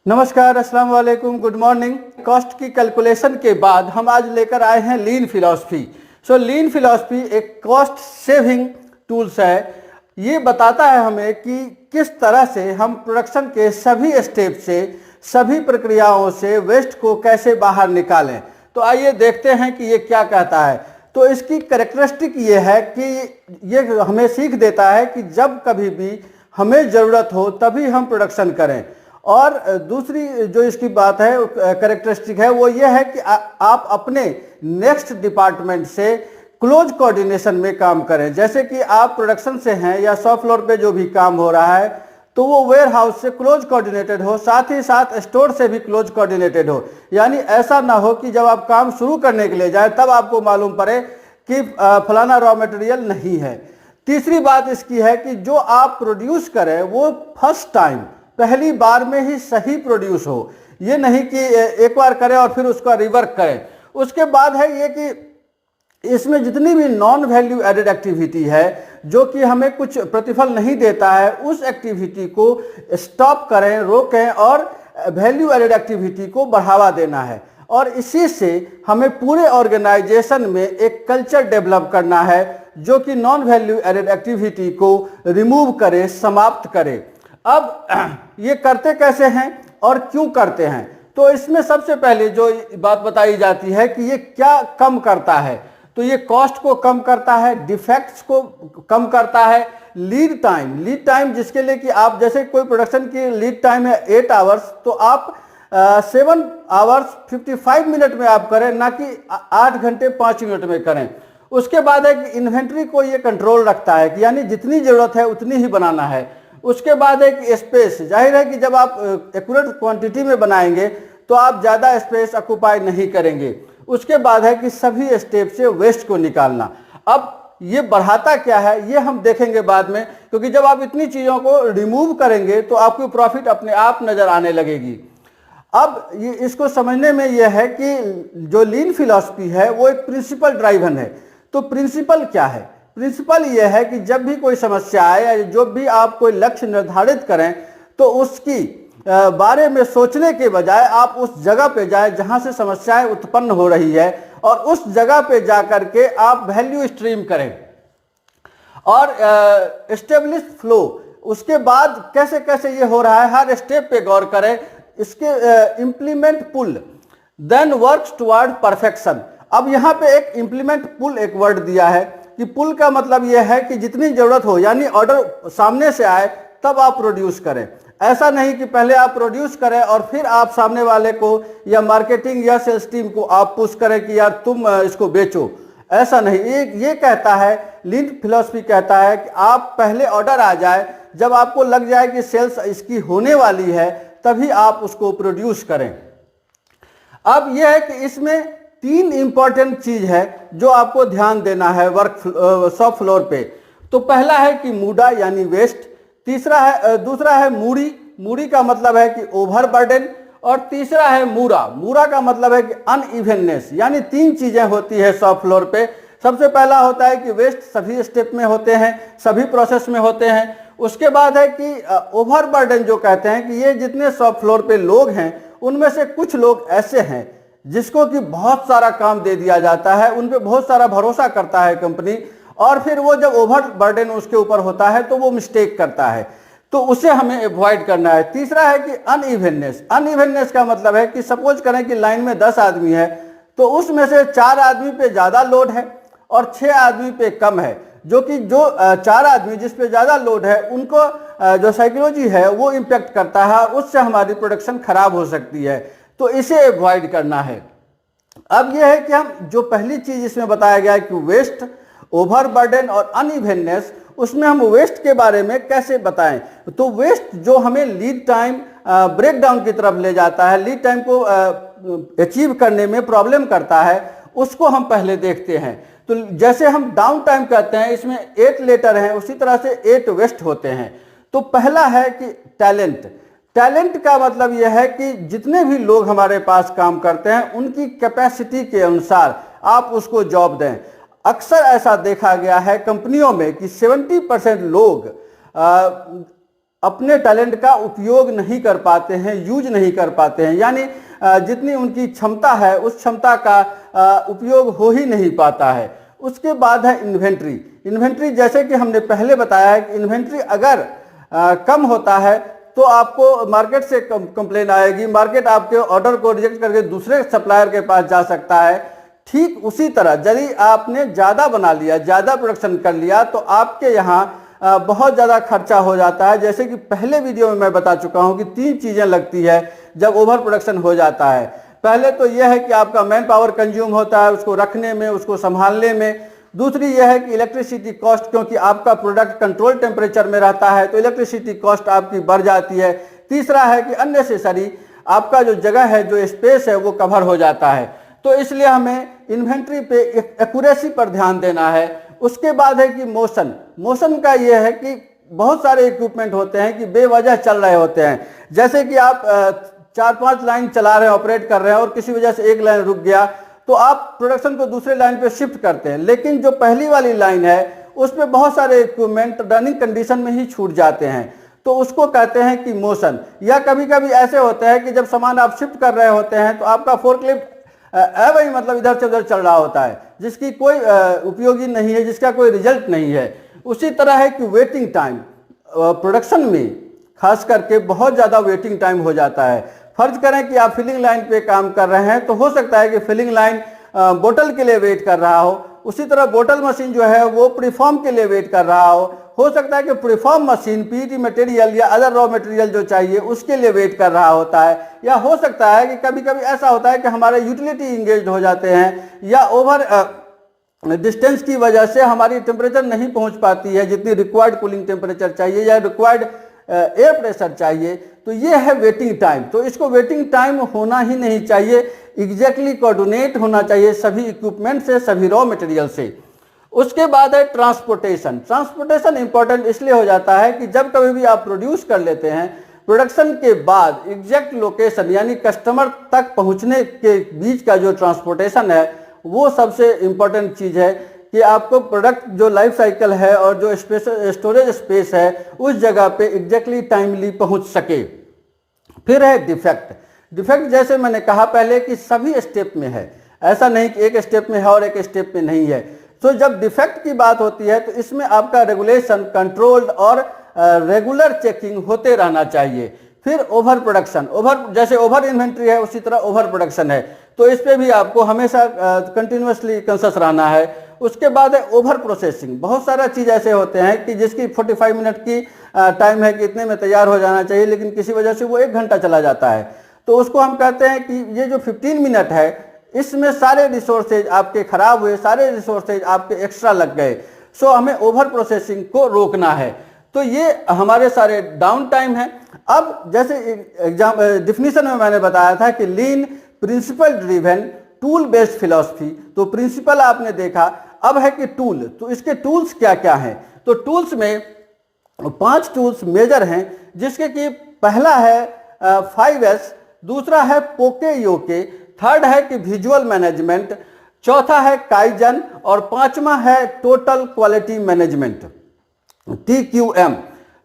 नमस्कार, अस्सलाम वालेकुम, गुड मॉर्निंग। कॉस्ट की कैलकुलेशन के बाद हम आज लेकर आए हैं लीन फिलॉसफी। लीन फिलॉसफी एक कॉस्ट सेविंग टूल्स है। ये बताता है हमें कि किस तरह से हम प्रोडक्शन के सभी स्टेप से, सभी प्रक्रियाओं से वेस्ट को कैसे बाहर निकालें। तो आइए देखते हैं कि ये क्या कहता है। तो इसकी कैरेक्टरिस्टिक ये है कि ये हमें सीख देता है कि जब कभी भी हमें ज़रूरत हो तभी हम प्रोडक्शन करें। और दूसरी जो इसकी बात है, कैरेक्टरिस्टिक है, वो ये है कि आप अपने नेक्स्ट डिपार्टमेंट से क्लोज कोऑर्डिनेशन में काम करें। जैसे कि आप प्रोडक्शन से हैं या शॉप फ्लोर पे जो भी काम हो रहा है तो वो वेयर हाउस से क्लोज कोऑर्डिनेटेड हो, साथ ही साथ स्टोर से भी क्लोज कोऑर्डिनेटेड हो। यानी ऐसा ना हो कि जब आप काम शुरू करने के लिए जाए तब आपको मालूम पड़े कि फलाना रॉ मटेरियल नहीं है। तीसरी बात इसकी है कि जो आप प्रोड्यूस करें वो फर्स्ट टाइम, पहली बार में ही सही प्रोड्यूस हो। ये नहीं कि एक बार करें और फिर उसका रिवर्क करें। उसके बाद है ये कि इसमें जितनी भी नॉन वैल्यू एडेड एक्टिविटी है जो कि हमें कुछ प्रतिफल नहीं देता है, उस एक्टिविटी को स्टॉप करें, रोकें और वैल्यू एडेड एक्टिविटी को बढ़ावा देना है। और इसी से हमें पूरे ऑर्गेनाइजेशन में एक कल्चर डेवलप करना है जो कि नॉन वैल्यू एडेड एक्टिविटी को रिमूव करे, समाप्त करे। अब ये करते कैसे हैं और क्यों करते हैं? तो इसमें सबसे पहले जो बात बताई जाती है कि ये क्या कम करता है, तो ये कॉस्ट को कम करता है, डिफेक्ट्स को कम करता है, लीड टाइम जिसके लिए कि आप जैसे कोई प्रोडक्शन की लीड टाइम है 8 आवर्स, तो आप 7 आवर्स 55 मिनट में आप करें, ना कि 8 घंटे 5 मिनट में करें। उसके बाद है कि इन्वेंट्री को ये कंट्रोल रखता है कि यानी जितनी ज़रूरत है उतनी ही बनाना है। उसके बाद एक स्पेस, जाहिर है कि जब आप एक्यूरेट क्वांटिटी में बनाएंगे तो आप ज़्यादा स्पेस ऑक्यूपाई नहीं करेंगे। उसके बाद है कि सभी स्टेप से वेस्ट को निकालना। अब ये बढ़ाता क्या है ये हम देखेंगे बाद में, क्योंकि जब आप इतनी चीज़ों को रिमूव करेंगे तो आपकी प्रॉफिट अपने आप नज़र आने लगेगी। अब ये इसको समझने में यह है कि जो लीन फिलॉसफी है वो एक प्रिंसिपल ड्राइवन है। तो प्रिंसिपल क्या है? प्रिंसिपल यह है कि जब भी कोई समस्या आए या जो भी आप कोई लक्ष्य निर्धारित करें तो उसकी बारे में सोचने के बजाय आप उस जगह पे जाएं जहां से समस्याएं उत्पन्न हो रही है और उस जगह पे जाकर के आप वैल्यू स्ट्रीम करें और एस्टेब्लिश फ्लो। उसके बाद कैसे कैसे ये हो रहा है हर स्टेप पे गौर करें, इसके इम्प्लीमेंट पुल, देन वर्क्स टुवर्ड परफेक्शन। अब यहाँ पे एक इम्प्लीमेंट पुल एक वर्ड दिया है कि पुल का मतलब यह है कि जितनी जरूरत हो, यानी ऑर्डर सामने से आए तब आप प्रोड्यूस करें। ऐसा नहीं कि पहले आप प्रोड्यूस करें और फिर आप सामने वाले को या मार्केटिंग या सेल्स टीम को आप पुश करें कि यार तुम इसको बेचो। ऐसा नहीं। ये कहता है, लीन फिलॉसफी कहता है कि आप पहले ऑर्डर आ जाए, जब आपको लग जाए कि सेल्स इसकी होने वाली है तभी आप उसको प्रोड्यूस करें। अब यह है कि इसमें 3 इंपॉर्टेंट चीज है जो आपको ध्यान देना है शॉप फ्लोर पे। तो पहला है कि मूडा यानी वेस्ट, दूसरा है मूडी का मतलब है कि ओवरबर्डन, और तीसरा है मूरा का मतलब है कि अनइवननेस। यानी 3 चीजें होती है शॉप फ्लोर पे। सबसे पहला होता है कि वेस्ट सभी स्टेप में होते हैं, सभी प्रोसेस में होते हैं। उसके बाद है कि ओवरबर्डन, जो कहते हैं कि ये जितने शॉप फ्लोर पे लोग हैं उनमें से कुछ लोग ऐसे हैं जिसको कि बहुत सारा काम दे दिया जाता है, उन पे बहुत सारा भरोसा करता है कंपनी, और फिर वो जब ओवर बर्डन उसके ऊपर होता है तो वो मिस्टेक करता है, तो उसे हमें अवॉइड करना है। तीसरा है कि अनइवननेस का मतलब है कि सपोज करें कि लाइन में 10 आदमी है तो उसमें से 4 आदमी पे ज़्यादा लोड है और 6 आदमी पे कम है, जो कि जो 4 आदमी जिस पे ज़्यादा लोड है उनको जो साइकोलॉजी है वो इम्पेक्ट करता है, उससे हमारी प्रोडक्शन खराब हो सकती है, तो इसे अवॉइड करना है। अब यह है कि हम जो पहली चीज इसमें बताया गया है कि वेस्ट, ओवरबर्डन और अनइवननेस, उसमें हम वेस्ट के बारे में कैसे बताएं। तो वेस्ट जो हमें लीड टाइम ब्रेकडाउन की तरफ ले जाता है, लीड टाइम को अचीव करने में प्रॉब्लम करता है, उसको हम पहले देखते हैं। तो जैसे हम डाउन टाइम कहते हैं, इसमें 8 लेटर हैं, उसी तरह से 8 वेस्ट होते हैं। तो पहला है कि टैलेंट का मतलब यह है कि जितने भी लोग हमारे पास काम करते हैं उनकी कैपेसिटी के अनुसार आप उसको जॉब दें। अक्सर ऐसा देखा गया है कंपनियों में कि 70% लोग अपने टैलेंट का उपयोग नहीं कर पाते हैं, यूज नहीं कर पाते हैं, यानी जितनी उनकी क्षमता है उस क्षमता का उपयोग हो ही नहीं पाता है। उसके बाद है इन्वेंट्री। इन्वेंट्री जैसे कि हमने पहले बताया है कि इन्वेंट्री अगर कम होता है तो आपको मार्केट से कंप्लेन आएगी, मार्केट आपके ऑर्डर को रिजेक्ट करके दूसरे सप्लायर के पास जा सकता है। ठीक उसी तरह यदि आपने ज़्यादा बना लिया, ज़्यादा प्रोडक्शन कर लिया, तो आपके यहाँ बहुत ज़्यादा खर्चा हो जाता है। जैसे कि पहले वीडियो में मैं बता चुका हूँ कि 3 चीज़ें लगती है जब ओवर प्रोडक्शन हो जाता है। पहले तो यह है कि आपका मैन पावर कंज्यूम होता है उसको रखने में, उसको संभालने में। दूसरी यह है कि इलेक्ट्रिसिटी कॉस्ट, क्योंकि आपका प्रोडक्ट कंट्रोल टेम्परेचर में रहता है तो इलेक्ट्रिसिटी कॉस्ट आपकी बढ़ जाती है। तीसरा है कि अननेसेसरी आपका जो जगह है, जो स्पेस है, वो कवर हो जाता है। तो इसलिए हमें इन्वेंट्री पे एक्यूरेसी पर ध्यान देना है। उसके बाद है कि मोशन। मोशन का ये है कि बहुत सारे इक्विपमेंट होते हैं कि बेवजह चल रहे होते हैं। जैसे कि आप 4-5 लाइन चला रहे हैं, ऑपरेट कर रहे हैं और किसी वजह से एक लाइन रुक गया तो आप प्रोडक्शन को दूसरे लाइन पे शिफ्ट करते हैं, लेकिन जो पहली वाली लाइन है उस पर बहुत सारे इक्विपमेंट रनिंग कंडीशन में ही छूट जाते हैं, तो उसको कहते हैं कि मोशन। या कभी कभी ऐसे होता है कि जब सामान आप शिफ्ट कर रहे होते हैं तो आपका फोर्कलिफ्ट वही मतलब इधर से उधर चल रहा होता है, जिसकी कोई उपयोगी नहीं है, जिसका कोई रिजल्ट नहीं है। उसी तरह है कि वेटिंग टाइम प्रोडक्शन में खास करके बहुत ज़्यादा वेटिंग टाइम हो जाता है। फर्ज करें कि आप फिलिंग लाइन पे काम कर रहे हैं तो हो सकता है कि फिलिंग लाइन बोतल के लिए वेट कर रहा हो, उसी तरह बोतल मशीन जो है वो प्रीफॉर्म के लिए वेट कर रहा हो सकता है कि प्रीफॉर्म मशीन पीईटी मटेरियल या अदर रॉ मटेरियल जो चाहिए उसके लिए वेट कर रहा होता है। या हो सकता है कि कभी कभी ऐसा होता है कि हमारे यूटिलिटी इंगेज हो जाते हैं या ओवर डिस्टेंस की वजह से हमारी टेम्परेचर नहीं पहुंच पाती है जितनी रिक्वायर्ड कूलिंग टेम्परेचर चाहिए या रिक्वायर्ड एयर प्रेशर चाहिए, तो ये है वेटिंग टाइम। तो इसको वेटिंग टाइम होना ही नहीं चाहिए, एग्जैक्टली कोऑर्डिनेट होना चाहिए सभी इक्विपमेंट से, सभी रॉ मटेरियल से। उसके बाद है ट्रांसपोर्टेशन। ट्रांसपोर्टेशन इंपॉर्टेंट इसलिए हो जाता है कि जब कभी भी आप प्रोड्यूस कर लेते हैं, प्रोडक्शन के बाद एग्जैक्ट लोकेशन यानी कस्टमर तक पहुंचने के बीच का जो ट्रांसपोर्टेशन है वो सबसे इंपॉर्टेंट चीज़ है कि आपको प्रोडक्ट जो लाइफ साइकिल है और जो स्टोरेज स्पेस है उस जगह पे एग्जैक्टली टाइमली पहुंच सके। फिर है डिफेक्ट। डिफेक्ट जैसे मैंने कहा पहले कि सभी स्टेप में है, ऐसा नहीं कि एक स्टेप में है और एक स्टेप में नहीं है। तो जब डिफेक्ट की बात होती है तो इसमें आपका रेगुलेशन, कंट्रोल्ड और रेगुलर चेकिंग होते रहना चाहिए। फिर ओवर प्रोडक्शन, जैसे ओवर इन्वेंट्री है उसी तरह ओवर प्रोडक्शन है, तो इस पे भी आपको हमेशा कंटिन्यूसली कॉन्शियस रहना है। उसके बाद है ओवर प्रोसेसिंग। बहुत सारा चीज़ ऐसे होते हैं कि जिसकी 45 मिनट की टाइम है कि इतने में तैयार हो जाना चाहिए, लेकिन किसी वजह से वो 1 घंटा चला जाता है, तो उसको हम कहते हैं कि ये जो 15 मिनट है इसमें सारे रिसोर्सेज आपके खराब हुए, सारे रिसोर्सेज आपके एक्स्ट्रा लग गए। सो हमें ओवर प्रोसेसिंग को रोकना है। तो ये हमारे सारे डाउन टाइम है। अब जैसे एग्जाम डिफिनीशन में मैंने बताया था कि lean principle driven tool based philosophy, तो प्रिंसिपल आपने देखा। अब है कि टूल, तो इसके टूल्स क्या क्या हैं। तो टूल्स में 5 टूल्स मेजर हैं, जिसके कि पहला है 5S, दूसरा है पोके योके, थर्ड है कि विजुअल मैनेजमेंट, चौथा है काइजन और 5वां है टोटल क्वालिटी मैनेजमेंट, TQM।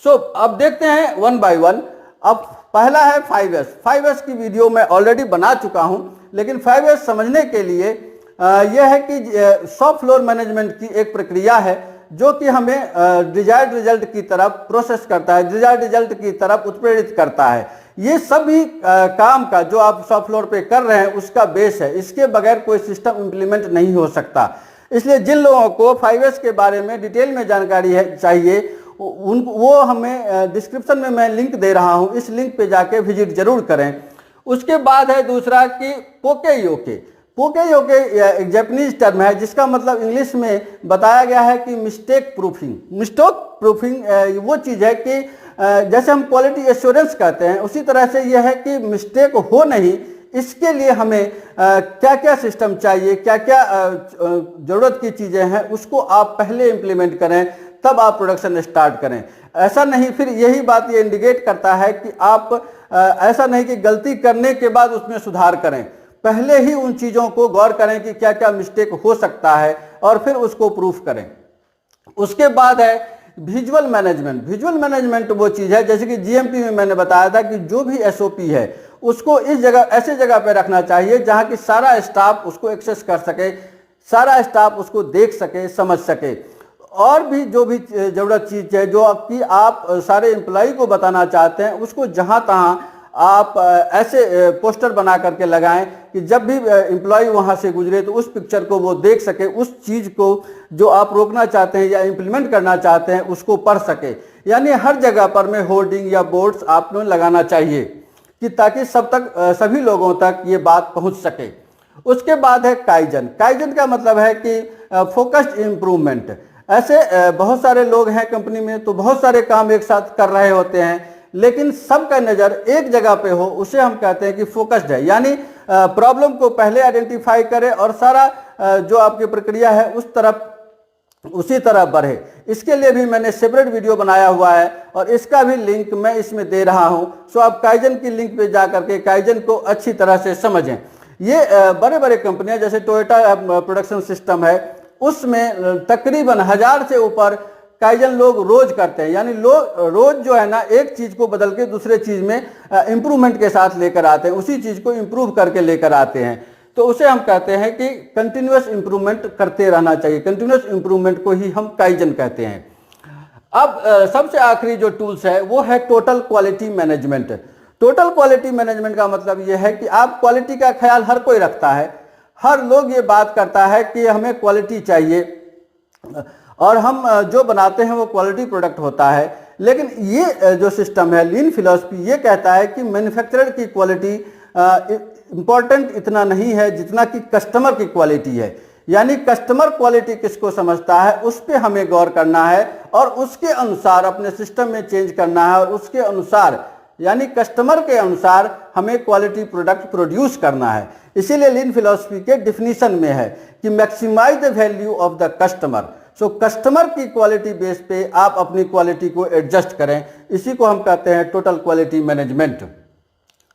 सो अब देखते हैं 1 by 1। अब पहला है 5S। 5S की वीडियो मैं ऑलरेडी बना चुका हूं, लेकिन 5S समझने के लिए यह है कि शॉप फ्लोर मैनेजमेंट की एक प्रक्रिया है जो कि हमें डिजायर्ड रिजल्ट की तरफ प्रोसेस करता है, डिजायर्ड रिजल्ट की तरफ उत्प्रेरित करता है। ये सभी काम का जो आप शॉप फ्लोर पे कर रहे हैं उसका बेस है, इसके बगैर कोई सिस्टम इम्प्लीमेंट नहीं हो सकता। इसलिए जिन लोगों को 5S के बारे में डिटेल में जानकारी है चाहिए वो हमें डिस्क्रिप्शन में मैं लिंक दे रहा हूं, इस लिंक पे जाके विजिट जरूर करें। उसके बाद है दूसरा कि पोके योके। पोके योके एक जापानीज टर्म है जिसका मतलब इंग्लिश में बताया गया है कि मिस्टेक प्रूफिंग। मिस्टेक प्रूफिंग वो चीज़ है कि जैसे हम क्वालिटी एश्योरेंस कहते हैं, उसी तरह से यह है कि मिस्टेक हो नहीं, इसके लिए हमें क्या क्या सिस्टम चाहिए, क्या क्या ज़रूरत की चीज़ें हैं, उसको आप पहले इम्प्लीमेंट करें, तब आप प्रोडक्शन स्टार्ट करें। ऐसा नहीं, फिर यही बात ये इंडिकेट करता है कि आप ऐसा नहीं कि गलती करने के बाद उसमें सुधार करें, पहले ही उन चीज़ों को गौर करें कि क्या क्या मिस्टेक हो सकता है और फिर उसको प्रूफ करें। उसके बाद है विजुअल मैनेजमेंट। विजुअल मैनेजमेंट वो चीज़ है, जैसे कि जीएमपी में मैंने बताया था कि जो भी एसओपी है उसको इस जगह, ऐसे जगह पे रखना चाहिए जहाँ की सारा स्टाफ उसको एक्सेस कर सके, सारा स्टाफ उसको देख सके, समझ सके। और भी जो भी ज़रूरत चीज़ है जो कि आप सारे एम्प्लॉय को बताना चाहते हैं, उसको जहाँ तहाँ आप ऐसे पोस्टर बना करके लगाएं कि जब भी एम्प्लॉय वहाँ से गुजरे तो उस पिक्चर को वो देख सके, उस चीज़ को जो आप रोकना चाहते हैं या इम्प्लीमेंट करना चाहते हैं उसको पढ़ सके। यानी हर जगह पर में होर्डिंग या बोर्ड्स आपने लगाना चाहिए कि ताकि सभी लोगों तक ये बात पहुँच सके। उसके बाद है काइजन। काइजन का मतलब है कि फोकस्ड इम्प्रूवमेंट। ऐसे बहुत सारे लोग हैं कंपनी में, तो बहुत सारे काम एक साथ कर रहे होते हैं, लेकिन सबका नज़र एक जगह पे हो, उसे हम कहते हैं कि फोकस्ड है। यानी प्रॉब्लम को पहले आइडेंटिफाई करे और सारा जो आपकी प्रक्रिया है उसी तरह बढ़े। इसके लिए भी मैंने सेपरेट वीडियो बनाया हुआ है और इसका भी लिंक मैं इसमें दे रहा हूं। सो आप काइजन की लिंक पे जा करके काइजन को अच्छी तरह से समझें। ये बड़े बड़े कंपनियां जैसे टोयोटा प्रोडक्शन सिस्टम है, उसमें तकरीबन 1000 से ऊपर काइजन लोग रोज करते हैं। यानी लोग रोज जो है ना एक चीज को बदल के दूसरे चीज में इंप्रूवमेंट के साथ लेकर आते हैं, उसी चीज को इंप्रूव करके लेकर आते हैं। तो उसे हम कहते हैं कि कंटिन्यूअस इंप्रूवमेंट करते रहना चाहिए। कंटिन्यूअस इंप्रूवमेंट को ही हम काइजन कहते हैं। अब सबसे आखिरी जो टूल्स है वो है total quality management. Total quality management का मतलब ये है कि आप क्वालिटी का ख्याल हर कोई रखता है, हर लोग ये बात करता है कि हमें क्वालिटी चाहिए और हम जो बनाते हैं वो क्वालिटी प्रोडक्ट होता है। लेकिन ये जो सिस्टम है लीन फिलॉसफी ये कहता है कि मैन्युफैक्चरर की क्वालिटी इम्पॉर्टेंट इतना नहीं है जितना कि कस्टमर की क्वालिटी है। यानी कस्टमर क्वालिटी किसको समझता है उस पर हमें गौर करना है और उसके अनुसार अपने सिस्टम में चेंज करना है और उसके अनुसार यानी कस्टमर के अनुसार हमें क्वालिटी प्रोडक्ट प्रोड्यूस करना है। इसीलिए लीन फिलॉसफी के डिफिनीशन में है कि maximize the value of the customer. So customer की क्वालिटी बेस पे आप अपनी क्वालिटी को एडजस्ट करें, इसी को हम कहते हैं टोटल क्वालिटी मैनेजमेंट।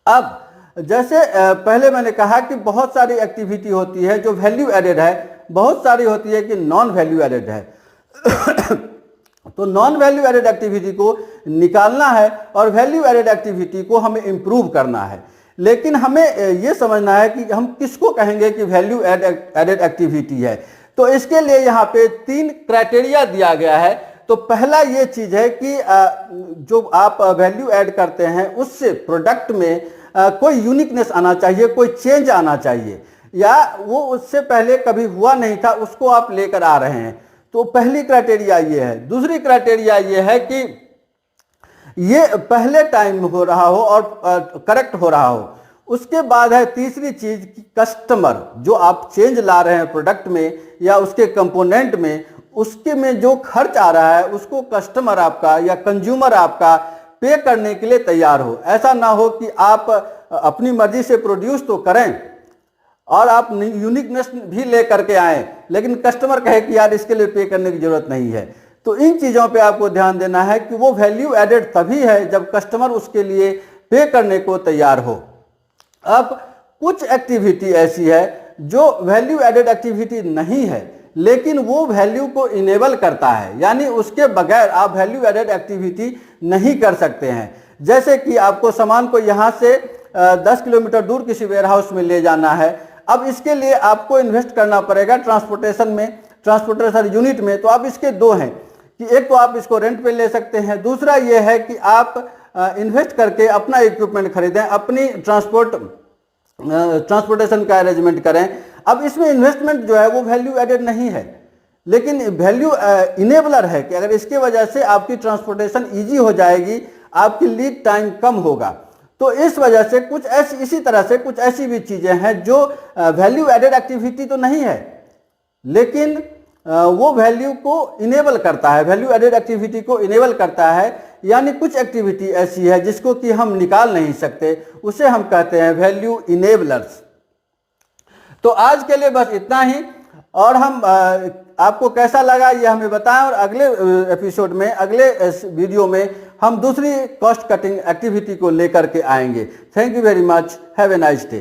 अब जैसे पहले मैंने कहा कि बहुत सारी एक्टिविटी होती है जो वैल्यू एडेड है, बहुत सारी होती है कि नॉन वैल्यू एडेड है। तो नॉन वैल्यू एडेड एक्टिविटी को निकालना है और वैल्यू एडेड एक्टिविटी को हमें इम्प्रूव करना है। लेकिन हमें ये समझना है कि हम किसको कहेंगे कि वैल्यू एडेड एक्टिविटी है। तो इसके लिए यहाँ पे 3 क्राइटेरिया दिया गया है। तो पहला ये चीज़ है कि जो आप वैल्यू ऐड करते हैं उससे प्रोडक्ट में कोई यूनिकनेस आना चाहिए, कोई चेंज आना चाहिए, या वो उससे पहले कभी हुआ नहीं था उसको आप लेकर आ रहे हैं। तो पहली क्राइटेरिया ये है। दूसरी क्राइटेरिया ये है कि ये पहले टाइम हो रहा हो और करेक्ट हो रहा हो। उसके बाद है तीसरी चीज कि कस्टमर जो आप चेंज ला रहे हैं प्रोडक्ट में या उसके कंपोनेंट में, उसके में जो खर्च आ रहा है उसको कस्टमर आपका या कंज्यूमर आपका पे करने के लिए तैयार हो। ऐसा ना हो कि आप अपनी मर्जी से प्रोड्यूस तो करें और आप यूनिकनेस भी ले करके आए, लेकिन कस्टमर कहे कि यार इसके लिए पे करने की जरूरत नहीं है। तो इन चीज़ों पे आपको ध्यान देना है कि वो वैल्यू एडेड तभी है जब कस्टमर उसके लिए पे करने को तैयार हो। अब कुछ एक्टिविटी ऐसी है जो वैल्यू एडेड एक्टिविटी नहीं है लेकिन वो वैल्यू को इनेबल करता है, यानी उसके बगैर आप वैल्यू एडेड एक्टिविटी नहीं कर सकते हैं। जैसे कि आपको सामान को यहाँ से 10 किलोमीटर दूर किसी वेयरहाउस में ले जाना है। अब इसके लिए आपको इन्वेस्ट करना पड़ेगा ट्रांसपोर्टेशन में, ट्रांसपोर्टेशन यूनिट में। तो आप इसके 2 हैं कि एक तो आप इसको रेंट पे ले सकते हैं, दूसरा ये है कि आप इन्वेस्ट करके अपना इक्विपमेंट खरीदें, अपनी ट्रांसपोर्टेशन का अरेंजमेंट करें। अब इसमें इन्वेस्टमेंट जो है वो वैल्यू एडेड नहीं है लेकिन वैल्यू इनेबलर है कि अगर इसके वजह से आपकी ट्रांसपोर्टेशन ईजी हो जाएगी, आपकी लीड टाइम कम होगा। तो इस वजह से कुछ ऐसी, इसी तरह से कुछ ऐसी भी चीज़ें हैं जो वैल्यू एडेड एक्टिविटी तो नहीं है लेकिन वो वैल्यू को इनेबल करता है, वैल्यू एडेड एक्टिविटी को इनेबल करता है। यानी कुछ एक्टिविटी ऐसी है जिसको कि हम निकाल नहीं सकते, उसे हम कहते हैं वैल्यू इनेबलर्स। तो आज के लिए बस इतना ही, और हम आपको कैसा लगा ये हमें बताएं और अगले एपिसोड में, अगले वीडियो में हम दूसरी कॉस्ट कटिंग एक्टिविटी को लेकर के आएंगे। Thank you very much, have a nice day.